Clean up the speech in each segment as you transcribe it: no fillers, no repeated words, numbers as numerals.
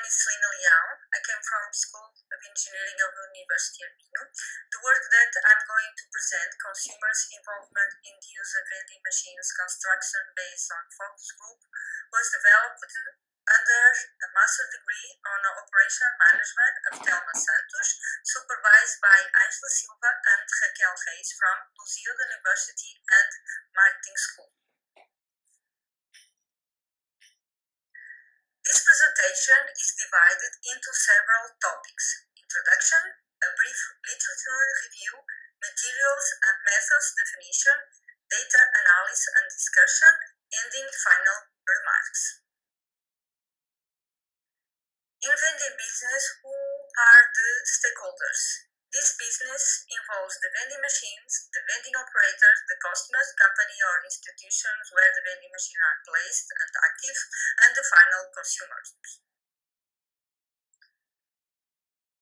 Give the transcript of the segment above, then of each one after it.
is Lina Leão. I came from School of Engineering of the University of Minho. The work that I'm going to present, Consumers' Involvement in the Use of Vending Machines Construction based on Focus Group, was developed under a master's degree on Operational Management of Telma Santos, supervised by Angela Silva and Raquel Reis from Lusíada University and Marketing School. This presentation is divided into several topics: introduction, a brief literature review, materials and methods definition, data analysis and discussion, ending final remarks. In vending business, who are the stakeholders? This business involves the vending machines, the vending operators, the customers, company or institutions where the vending machines are placed and active, and the final consumers.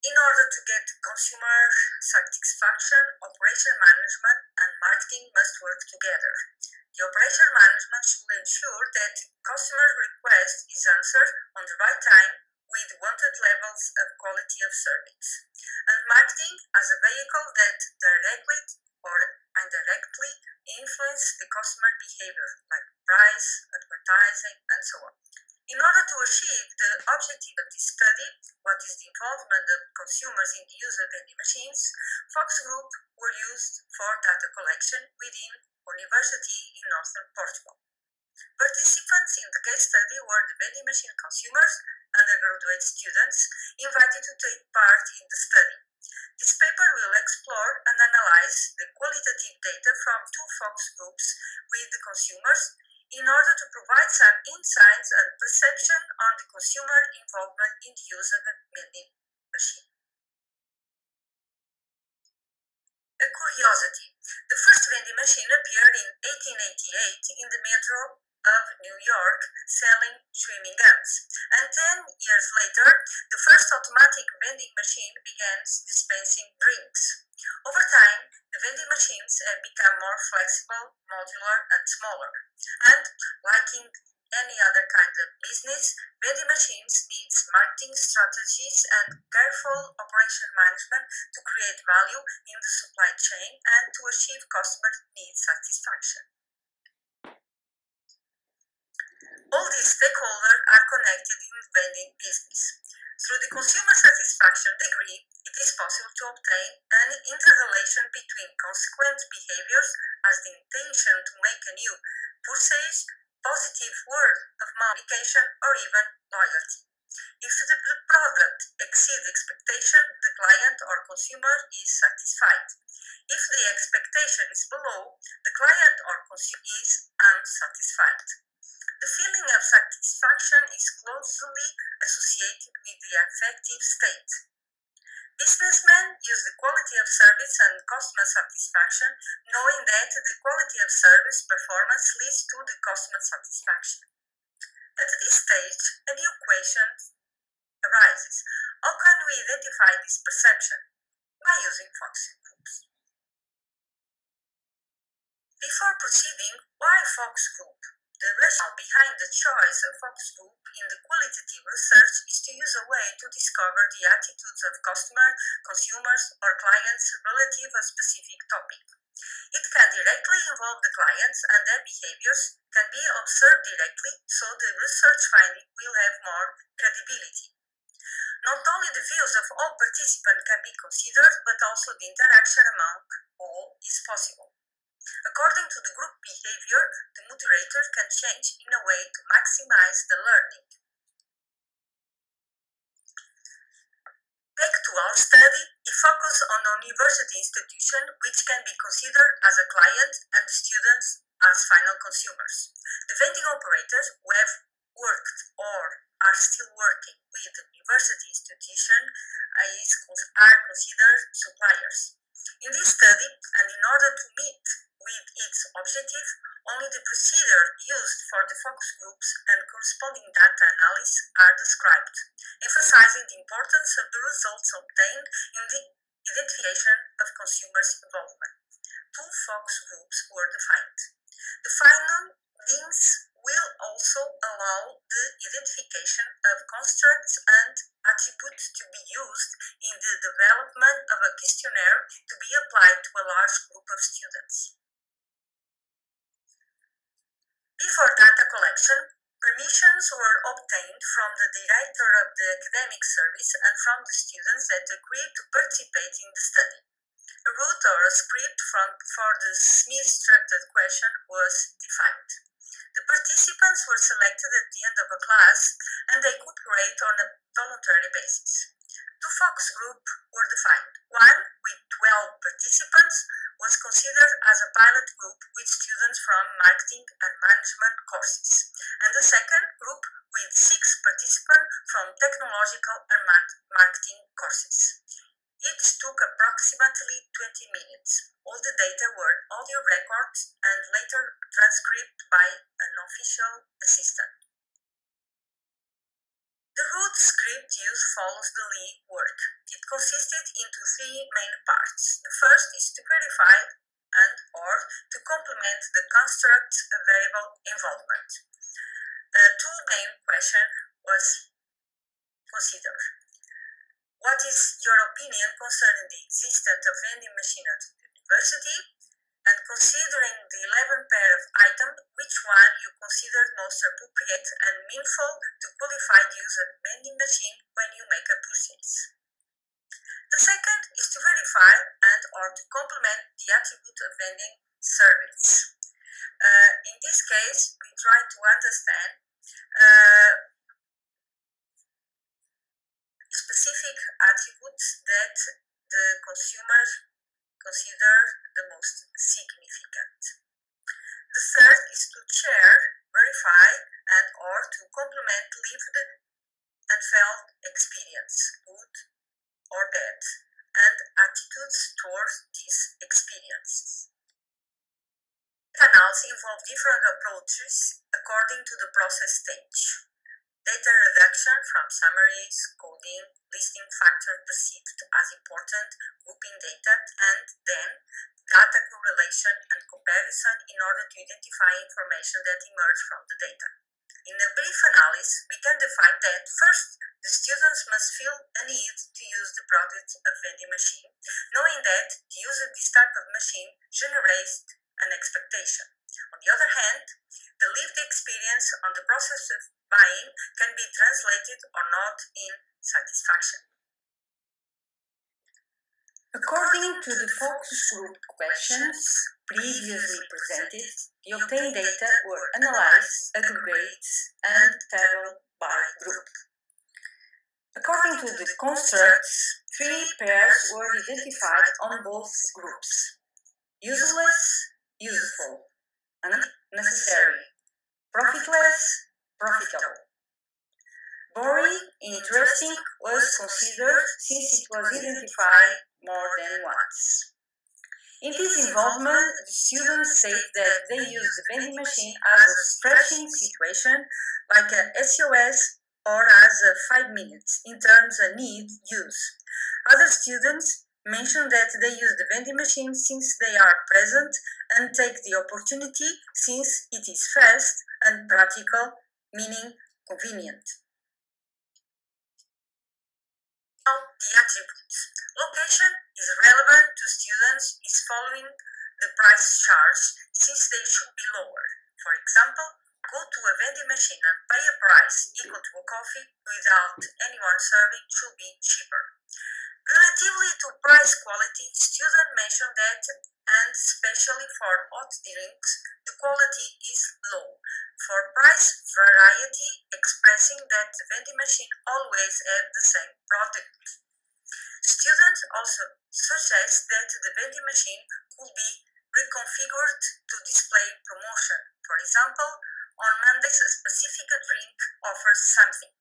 In order to get consumer satisfaction, operation management and marketing must work together. The operation management should ensure that customer request is answered on the right time with wanted levels of quality of service, and marketing as a vehicle that directly or indirectly influence the customer behavior, like price, advertising, and so on. In order to achieve the objective of this study, what is the involvement of consumers in the use of vending machines, focus groups were used for data collection within university in northern Portugal. Participants in the case study were the vending machine consumers, undergraduate students, invited to take part in the study. This paper will explore and analyze the qualitative data from two focus groups with the consumers in order to provide some insights and perception on the consumer involvement in the use of a vending machine. A curiosity: the first vending machine appeared in 1888 in the metro of New York, selling chewing gums, and 10 years later, the first automatic vending machine began dispensing drinks. Over time, the vending machines have become more flexible, modular, and smaller, and like in any other kind of business, vending machines need marketing strategies and careful operation management to create value in the supply chain and to achieve customer need satisfaction. All these stakeholders are connected in the vending business. Through the consumer satisfaction degree, it is possible to obtain an interrelation between consequent behaviors as the intention to make a new purchase, positive word of communication, or even loyalty. If the product exceeds expectation, the client or consumer is satisfied. If the expectation is below, the client or consumer is unsatisfied. The feeling of satisfaction is closely associated with the affective state. Businessmen use the quality of service and customer satisfaction, knowing that the quality of service performance leads to the customer satisfaction. At this stage, a new question arises: how can we identify this perception? By using focus groups. Before proceeding, why focus group? The rationale behind the choice of focus group in the qualitative research is to use a way to discover the attitudes of consumers, or clients relative to a specific topic. It can directly involve the clients, and their behaviors can be observed directly, so the research finding will have more credibility. Not only the views of all participants can be considered, but also the interaction among all is possible. According to the group behavior, the moderator can change in a way to maximize the learning. Back to our study, we focus on a university institution which can be considered as a client and the students as final consumers. The vending operators who have worked or are still working with the university institution are considered suppliers. In this study, and in order to meet with its objective, only the procedure used for the focus groups and corresponding data analysis are described, emphasizing the importance of the results obtained in the identification of consumers' involvement. Two focus groups were defined. The findings will also allow the identification of constructs and attributes to be used in the development of a questionnaire to be applied to a large group of students. Before data collection, permissions were obtained from the director of the academic service and from the students that agreed to participate in the study. A route or a script for the semi-structured question was defined. The participants were selected at the end of a class and they could rate on a voluntary basis. Two focus groups were defined. One, with 12 participants, was considered as a pilot group with students from marketing and management courses, and the second group with 6 participants from technological and marketing courses. Each took approximately 20 minutes. All the data were audio records and later transcribed by an official assistant. The route script used follows the Lee work. It consisted into 3 main parts. The first is to verify and or to complement the construct's variable involvement. Two main questions was considered. What is your opinion concerning the existence of vending machine at the university? And considering the 11 pair of items, which one you consider most appropriate and meaningful to qualify the use of vending machine when you make a purchase? The second is to verify and or to complement the attribute of vending service. In this case, we try to understand specific attributes that the consumer consider the most significant. The third is to share, verify, and or to complement lived and felt experience, good or bad, and attitudes towards these experiences. Analysis involve different approaches according to the process stage. Data reduction from summaries, coding, listing factors perceived as important, grouping data, and then data correlation and comparison in order to identify information that emerge from the data. In a brief analysis, we can define that first, the students must feel a need to use the product of vending machine, knowing that the use of this type of machine generates an expectation. On the other hand, the lived experience on the process of buying can be translated or not in satisfaction. According to the focus group questions previously presented, the obtained data were analyzed, aggregated, and tabled by group. According to the constructs, 3 pairs were identified on both groups: useless, useful, unnecessary, profitless, profitable. Boring, interesting was considered since it was identified more than once. In this involvement, the students state that they use the vending machine as a stretching situation, like a SOS, or as a 5 minutes in terms of need use. Other students mention that they use the vending machine since they are present and take the opportunity since it is fast and practical, meaning convenient. Now, the attributes. Location is relevant to students is following the price charged since they should be lower. For example, go to a vending machine and pay a price equal to a coffee without anyone serving should be cheaper. Relatively to price quality, students mention that, and especially for hot drinks, the quality is low. For price variety, expressing that the vending machine always have the same product. Students also suggest that the vending machine could be reconfigured to display promotion. For example, on Mondays a specific drink offers something.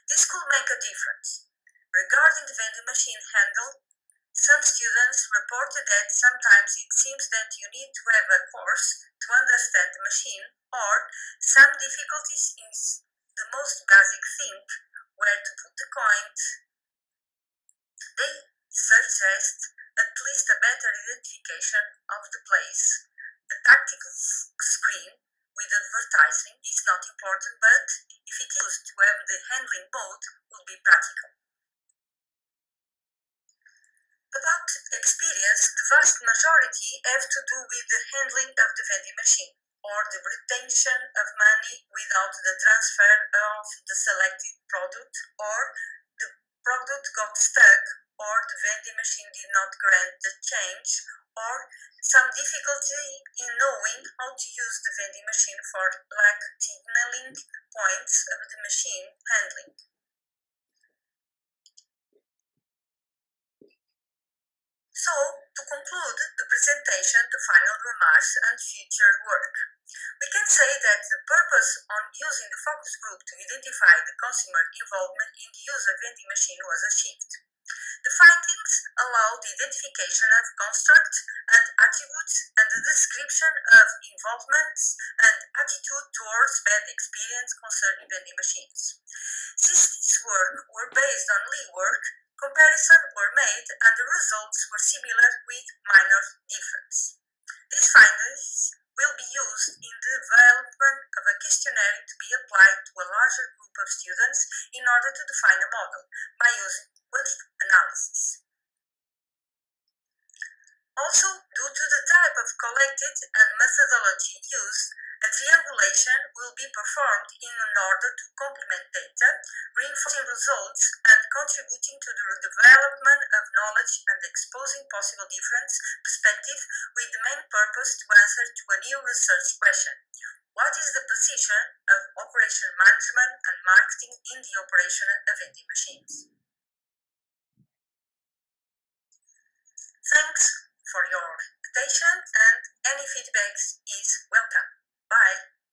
This could make a difference. Regarding the vending machine handle, some students reported that sometimes it seems that you need to have a course to understand the machine, or some difficulties in the most basic thing, where to put the coins. They suggest at least a better identification of the place, a tactile screen with advertising is not important, but if it used to have the handling mode, would be practical. About experience, the vast majority have to do with the handling of the vending machine, or the retention of money without the transfer of the selected product, or the product got stuck, or the vending machine did not grant the change, or some difficulty in knowing how to use the vending machine for lack signaling points of the machine handling. So, to conclude the presentation, the final remarks and future work. We can say that the purpose on using the focus group to identify the consumer involvement in the use of vending machine was achieved. The findings allow the identification of constructs and attributes and the description of involvements and attitude towards bad experience concerning vending machines. Since this work were based on legwork, comparison were made and the results were similar with minor difference. These findings will be used in the development of a questionnaire to be applied to a larger group of students in order to define a model by using qualitative analysis. Also, due to the type of collected and methodology used, a triangulation will be performed in order to complement data, reinforcing results and contributing to the development of knowledge and exposing possible different perspectives with the main purpose to answer to a new research question. What is the position of operation management and marketing in the operation of vending machines? Thanks for your attention and any feedback is welcome. Bye.